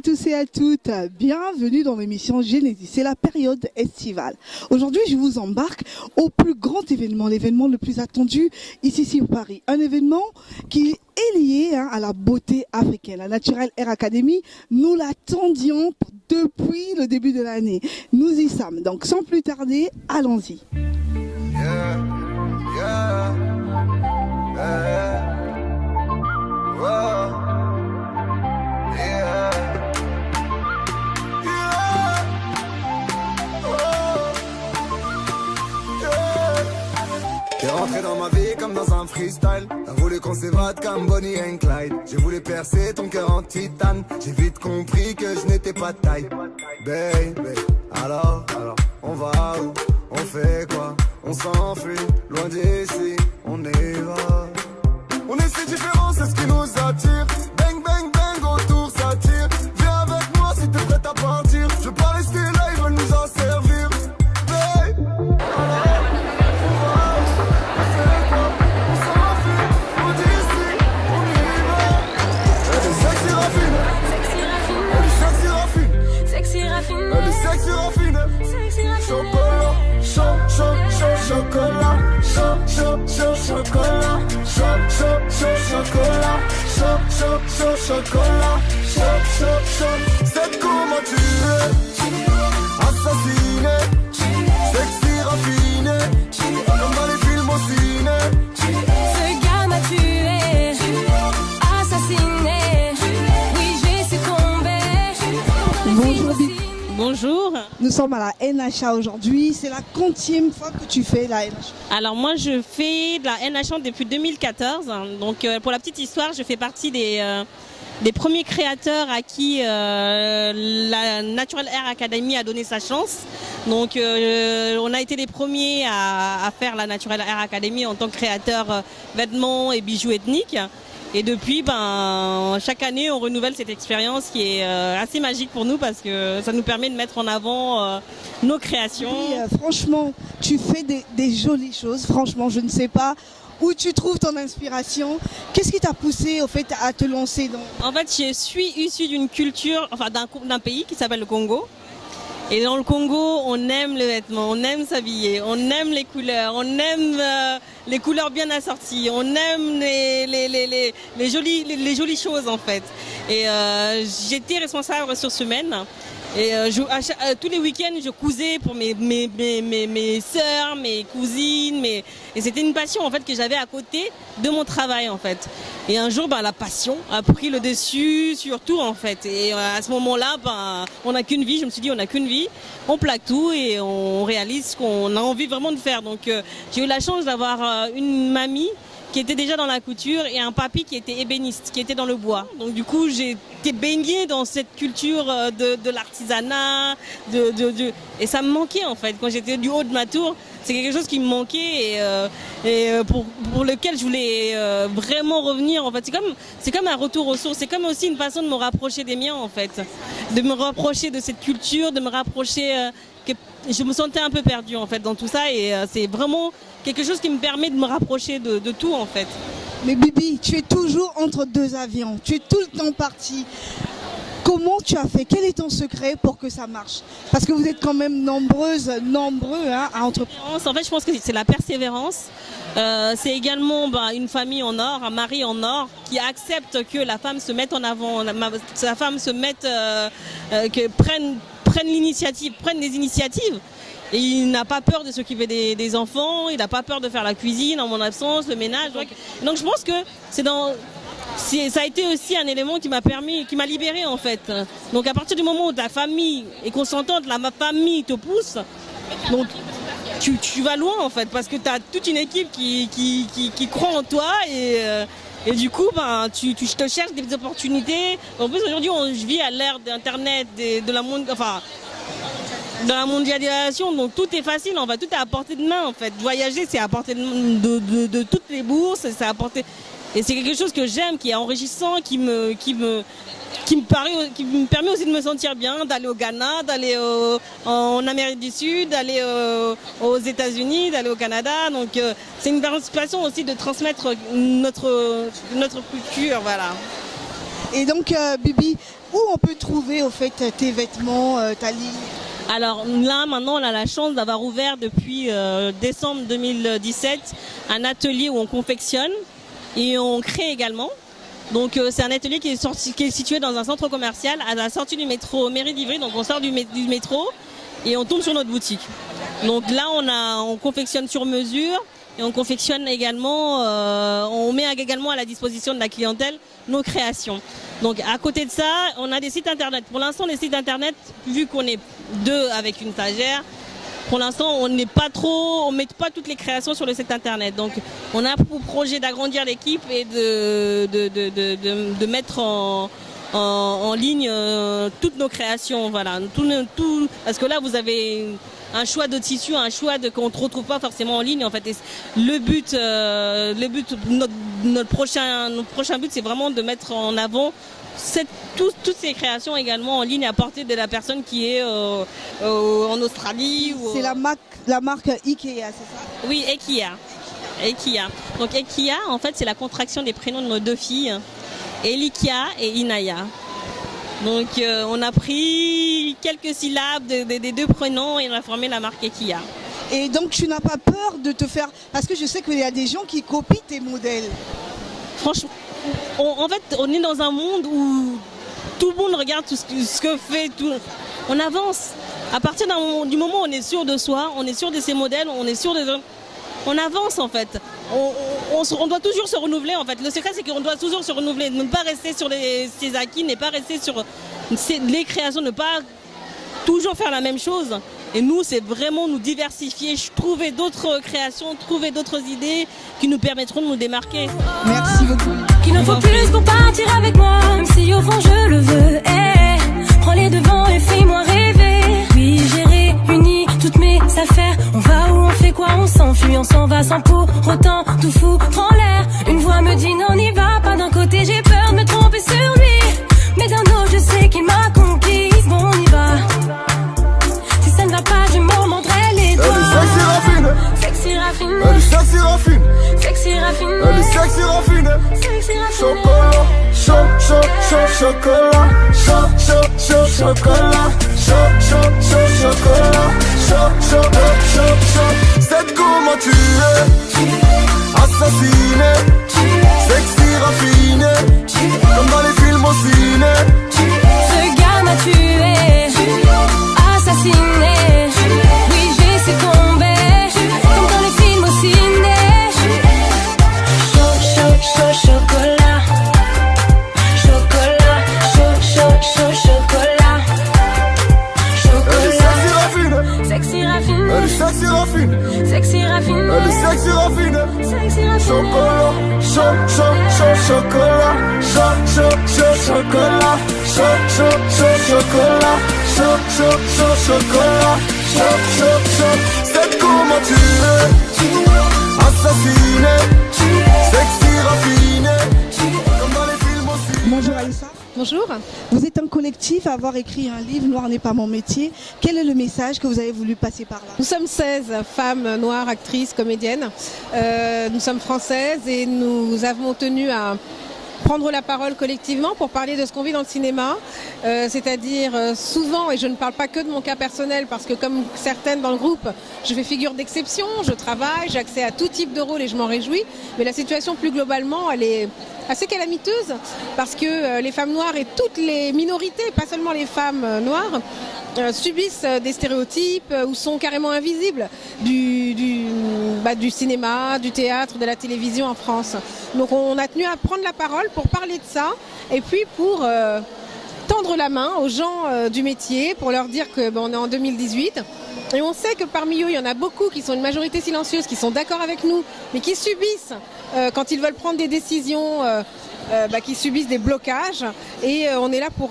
à tous et à toutes, bienvenue dans l'émission Genesis, c'est la période estivale. Aujourd'hui je vous embarque au plus grand événement, l'événement le plus attendu ici au Paris. Un événement qui est lié à la beauté africaine. La Natural Hair Academy, nous l'attendions depuis le début de l'année. Nous y sommes, donc sans plus tarder, allons-y. Yeah, yeah, yeah. Whoa. T'es rentré dans ma vie comme dans un freestyle. T'as voulu qu'on s'évade comme Bonnie and Clyde. J'ai voulu percer ton cœur en titane. J'ai vite compris que je n'étais pas de taille. Baby, alors, on va où? On fait quoi? On s'enfuit, loin d'ici, on y va. On est si différents, c'est ce qui nous attire. Bang, bang, bang, autour ça tire. Viens avec moi si t'es prête à partir. Je veux pas rester là, ils veulent nous en servir. Babe, on fait quoi? On s'enfuit, on dit ici, on y va. Elle est sexy raffine. Elle est sexy raffine. Sexy raffine. Elle est sexy raffine. Chocolat, chocolat, chocolat, chocolat, c'est comment tu es, assassiné, sexy raffiné, comme dans les films au ciné. Ce gars m'a tué, assassiné, oui j'ai succombé. Bonjour Bibi. Bonjour. Nous sommes à la NHA aujourd'hui. C'est la 40e fois que tu fais la NHA. Alors moi je fais de la NHA depuis 2014. Donc pour la petite histoire, je fais partie des premiers créateurs à qui la Natural Hair Academy a donné sa chance. Donc on a été les premiers à faire la Natural Hair Academy en tant que créateur vêtements et bijoux ethniques. Et depuis, chaque année, on renouvelle cette expérience qui est assez magique pour nous parce que ça nous permet de mettre en avant nos créations. Oui, franchement, tu fais des jolies choses. Franchement, je ne sais pas où tu trouves ton inspiration. Qu'est-ce qui t'a poussé au fait à te lancer dans... En fait, je suis issue d'une culture, d'un pays qui s'appelle le Congo. Et dans le Congo, on aime le vêtement, on aime s'habiller, on aime les couleurs, on aime les couleurs bien assorties, on aime les jolies choses en fait. Et j'étais responsable des ressources humaines. Et tous les week-ends, je cousais pour mes sœurs, mes cousines. Et c'était une passion en fait que j'avais à côté de mon travail en fait. Et un jour, la passion a pris le dessus sur tout en fait. Et à ce moment-là, on n'a qu'une vie. Je me suis dit, on n'a qu'une vie. On plaque tout et on réalise ce qu'on a envie vraiment de faire. Donc j'ai eu la chance d'avoir une mamie qui était déjà dans la couture et un papy qui était ébéniste, qui était dans le bois. Donc du coup, j'ai été baignée dans cette culture de l'artisanat, et ça me manquait en fait. Quand j'étais du haut de ma tour, c'est quelque chose qui me manquait et pour lequel je voulais vraiment revenir. En fait, c'est comme un retour aux sources. C'est comme aussi une façon de me rapprocher des miens en fait, de me rapprocher de cette culture, de me rapprocher. Je me sentais un peu perdue en fait dans tout ça et c'est vraiment quelque chose qui me permet de me rapprocher de tout en fait. Mais Bibi, tu es toujours entre deux avions, tu es tout le temps parti. Comment tu as fait? Quel est ton secret pour que ça marche? Parce que vous êtes quand même nombreux à entreprendre. En fait, je pense que c'est la persévérance. C'est également une famille en or, un mari en or qui accepte que la femme se mette en avant, sa femme se mette, que prenne des initiatives. Et il n'a pas peur de s'occuper des enfants, il n'a pas peur de faire la cuisine en mon absence, le ménage. Donc je pense que ça a été aussi un élément qui m'a libérée en fait. Donc à partir du moment où ta famille est consentante, ma famille te pousse, donc tu vas loin en fait, parce que tu as toute une équipe qui croit en toi et du coup, tu te cherches des opportunités. En plus, aujourd'hui, je vis à l'ère d'Internet, de la mondialisation, donc tout est facile, tout est à portée de main en fait. Voyager, c'est à portée de toutes les bourses, c'est à portée... Et c'est quelque chose que j'aime, qui est enrichissant, qui me permet aussi de me sentir bien, d'aller au Ghana, d'aller en Amérique du Sud, d'aller aux États-Unis, d'aller au Canada. Donc c'est une façon aussi de transmettre notre culture, voilà. Et donc Bibi, où on peut trouver au fait tes vêtements, ta ligne? Alors là, maintenant, on a la chance d'avoir ouvert depuis décembre 2017 un atelier où on confectionne et on crée également. Donc c'est un atelier qui est situé dans un centre commercial à la sortie du métro Mairie d'Ivry. Donc on sort du métro et on tombe sur notre boutique. Donc là, on confectionne sur mesure et on confectionne également, on met également à la disposition de la clientèle nos créations. Donc à côté de ça, on a des sites internet. Pour l'instant, les sites internet, vu qu'on est deux avec une stagiaire, pour l'instant, on met pas toutes les créations sur le site internet. Donc on a pour projet d'agrandir l'équipe et de mettre en ligne toutes nos créations. Voilà, parce que là, vous avez un choix de tissu, un choix qu'on ne retrouve pas forcément en ligne. En fait, et notre prochain but, c'est vraiment de mettre en avant toutes ces créations également en ligne à portée de la personne qui est en Australie. C'est la marque Ikea, c'est ça? Oui, Ekia. Donc Ekia, en fait, c'est la contraction des prénoms de nos deux filles, Elikia et Inaya. Donc on a pris quelques syllabes des deux prénoms et on a formé la marque Ekia. Et donc tu n'as pas peur de te faire... Parce que je sais qu'il y a des gens qui copient tes modèles. Franchement, en fait, on est dans un monde où tout le monde regarde ce que fait tout. On avance. À partir du moment où on est sûr de soi, on est sûr de ses modèles, on est sûr on avance en fait. On doit toujours se renouveler en fait. Le secret, c'est qu'on doit toujours se renouveler, ne pas rester sur ses acquis, ne pas rester sur les créations, ne pas toujours faire la même chose. Et nous, c'est vraiment nous diversifier, trouver d'autres créations, trouver d'autres idées qui nous permettront de nous démarquer. Merci beaucoup. Qu'il en faut plus pour partir avec moi, même si au fond je le veux. Prends les devants et fais-moi rêver. Oui, j'ai réuni toutes mes affaires. On va où, on fait quoi, on s'enfuit, on s'en va sans pour autant tout foutre en l'air. Une voix me dit non, n'y va pas. D'un côté, j'ai peur de me tromper sur lui, mais d'un autre, je sais qu'il m'a conquise. Bon, on y va. Si ça ne va pas, je m'en mordrai les doigts. Sexy raffinée, Sexy raffinée, elle est sexy raffinée, sexy raffinée, elle est sexy raffinée. sexy raffinée. Chocolat, chocolat, chocolat, chocolat. C'est comment tu es, assassiné, sexy raffiné, comme dans les films au ciné. Ce gars m'a tué, assassiné. Oui, j'ai succombé, comme dans les films au ciné. Chocolat. Chocolat. Chocolat. Elle est sexy raffinée, Sexy elle est raffinée, sexy raffinée, sexy raffinée, elle est sexy raffinée. sexy raffinée. Chocolat, chocolat, chocolat. C'est comment tu es, assassiné, sexy raffiné, comme dans les films aussi. Bonjour Aïssa. Bonjour. Vous êtes un collectif à avoir écrit un livre, Noir n'est pas mon métier. Quel est le message que vous avez voulu passer par là? Nous sommes 16 femmes noires, actrices, comédiennes. Nous sommes françaises et nous avons tenu à prendre la parole collectivement pour parler de ce qu'on vit dans le cinéma. C'est-à-dire souvent, et je ne parle pas que de mon cas personnel, parce que comme certaines dans le groupe, je fais figure d'exception, je travaille, j'ai accès à tout type de rôle et je m'en réjouis. Mais la situation plus globalement, elle est assez calamiteuse, parce que les femmes noires et toutes les minorités, pas seulement les femmes noires, subissent des stéréotypes ou sont carrément invisibles du cinéma, du théâtre, de la télévision en France. Donc on a tenu à prendre la parole pour parler de ça et puis pour tendre la main aux gens du métier, pour leur dire que on est en 2018 et on sait que parmi eux il y en a beaucoup qui sont une majorité silencieuse, qui sont d'accord avec nous, mais qui subissent quand ils veulent prendre des décisions, qui subissent des blocages, et on est là pour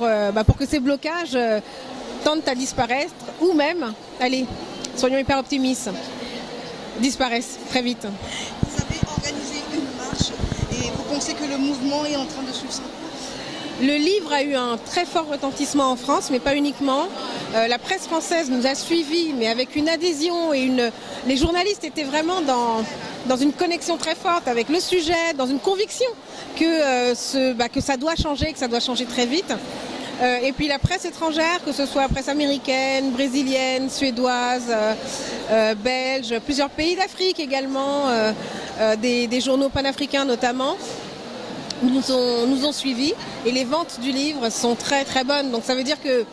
que ces blocages tendent à disparaître, ou même, allez, soyons hyper optimistes, disparaissent très vite. Vous avez organisé une marche et vous pensez que le mouvement est en train de suivre ça? Le livre a eu un très fort retentissement en France, mais pas uniquement. La presse française nous a suivis, mais avec une adhésion et les journalistes étaient vraiment dans une connexion très forte avec le sujet, dans une conviction que ça doit changer, que ça doit changer très vite. Et puis la presse étrangère, que ce soit presse américaine, brésilienne, suédoise, belge, plusieurs pays d'Afrique également, des journaux panafricains notamment, nous ont suivis. Et les ventes du livre sont très très bonnes. Donc ça veut dire que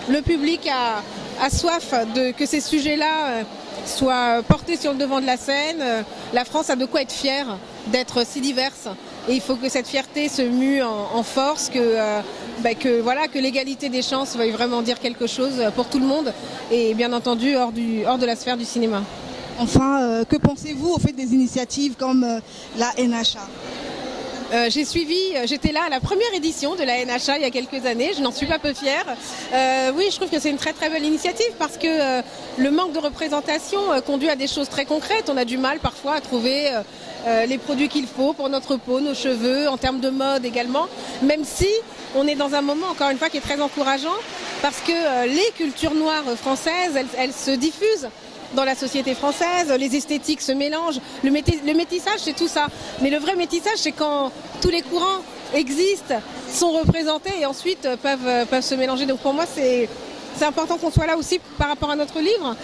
le public a soif que ces sujets-là soient portés sur le devant de la scène. La France a de quoi être fière d'être si diverse. Et il faut que cette fierté se mue en force, que l'égalité des chances veuille vraiment dire quelque chose pour tout le monde. Et bien entendu, hors de la sphère du cinéma. Enfin, que pensez-vous au fait des initiatives comme la NHA ? J'étais là à la première édition de la NHA il y a quelques années, je n'en suis pas peu fière. Oui, je trouve que c'est une très très belle initiative parce que le manque de représentation conduit à des choses très concrètes. On a du mal parfois à trouver les produits qu'il faut pour notre peau, nos cheveux, en termes de mode également, même si on est dans un moment, encore une fois, qui est très encourageant parce que les cultures noires françaises, elles se diffusent dans la société française, les esthétiques se mélangent, le métissage c'est tout ça. Mais le vrai métissage c'est quand tous les courants existent, sont représentés et ensuite peuvent se mélanger. Donc pour moi c'est important qu'on soit là aussi par rapport à notre livre.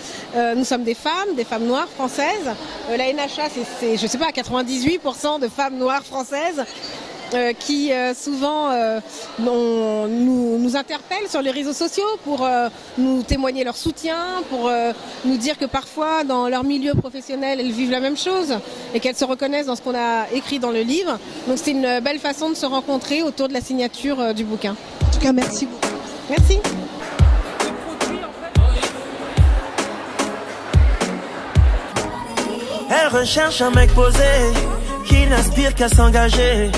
Nous sommes des femmes noires françaises. La NHA c'est je sais pas, 98% de femmes noires françaises. Qui souvent nous interpellent sur les réseaux sociaux pour nous témoigner leur soutien, pour nous dire que parfois dans leur milieu professionnel elles vivent la même chose et qu'elles se reconnaissent dans ce qu'on a écrit dans le livre. Donc c'est une belle façon de se rencontrer autour de la signature du bouquin. En tout cas, merci beaucoup. Merci. Elle recherche un mec posé qui n'aspire qu'à s'engager.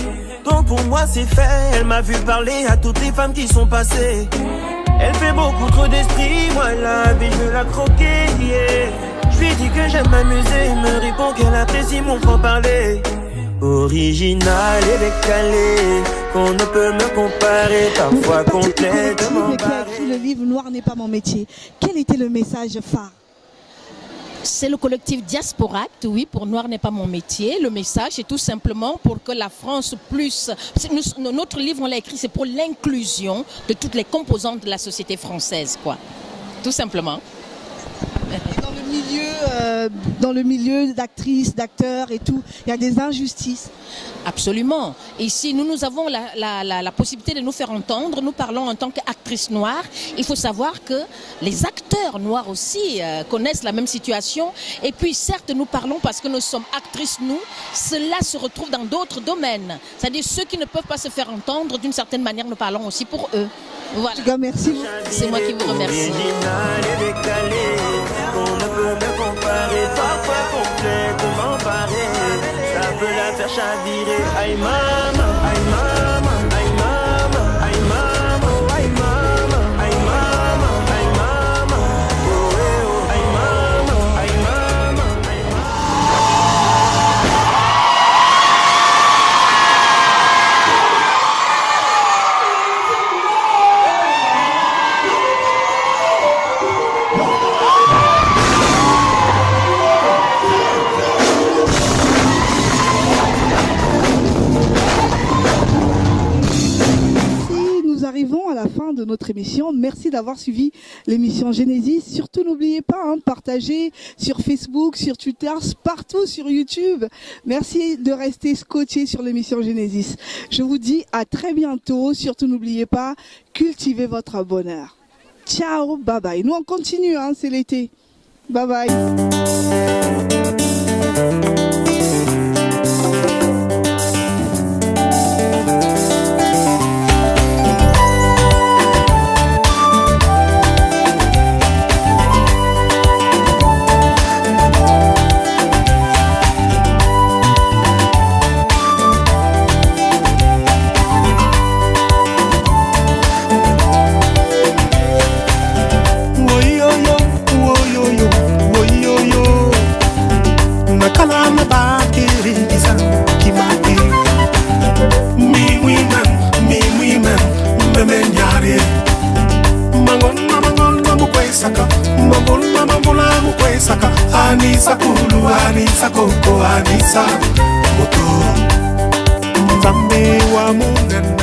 Donc pour moi c'est fait, elle m'a vu parler à toutes les femmes qui sont passées. Elle fait beaucoup trop d'esprit, moi la vie je veux la croquer, yeah. Je lui dis que j'aime m'amuser, il me répond qu'elle apprécie mon franc-parler. Original et décalé, qu'on ne peut me comparer, parfois complètement qui a écrit le livre Noir n'est pas mon métier. Quel était le message phare ? C'est le collectif Diasporact, oui, pour Noir n'est pas mon métier. Le message est tout simplement pour que la France plus... Notre livre, on l'a écrit, c'est pour l'inclusion de toutes les composantes de la société française, quoi. Tout simplement. Dans le milieu d'actrices, d'acteurs et tout, il y a des injustices. Absolument. Ici, nous avons la possibilité de nous faire entendre. Nous parlons en tant qu'actrices noires. Il faut savoir que les acteurs noirs aussi connaissent la même situation. Et puis, certes, nous parlons parce que nous sommes actrices, nous. Cela se retrouve dans d'autres domaines. C'est-à-dire ceux qui ne peuvent pas se faire entendre, d'une certaine manière, nous parlons aussi pour eux. Voilà. En tout cas, merci. C'est moi qui vous remercie. Original et décalé, qu'on ne peut me comparer, parfois complètement paré. Ça peut la faire chavirer. Aïe maman, aïe maman, aïe maman, aïe maman, aïe maman, aïe maman, aïe maman, oh eh oh, aïe maman, aïe maman, aïe maman. Arrivons à la fin de notre émission. Merci d'avoir suivi l'émission Genesis. Surtout, n'oubliez pas, partagez sur Facebook, sur Twitter, partout sur YouTube. Merci de rester scotché sur l'émission Genesis. Je vous dis à très bientôt. Surtout, n'oubliez pas, cultivez votre bonheur. Ciao, bye bye. Nous, on continue, c'est l'été. Bye bye. Anisa kulu, Anisa koko, Anisa moto. Nzambe wa munene.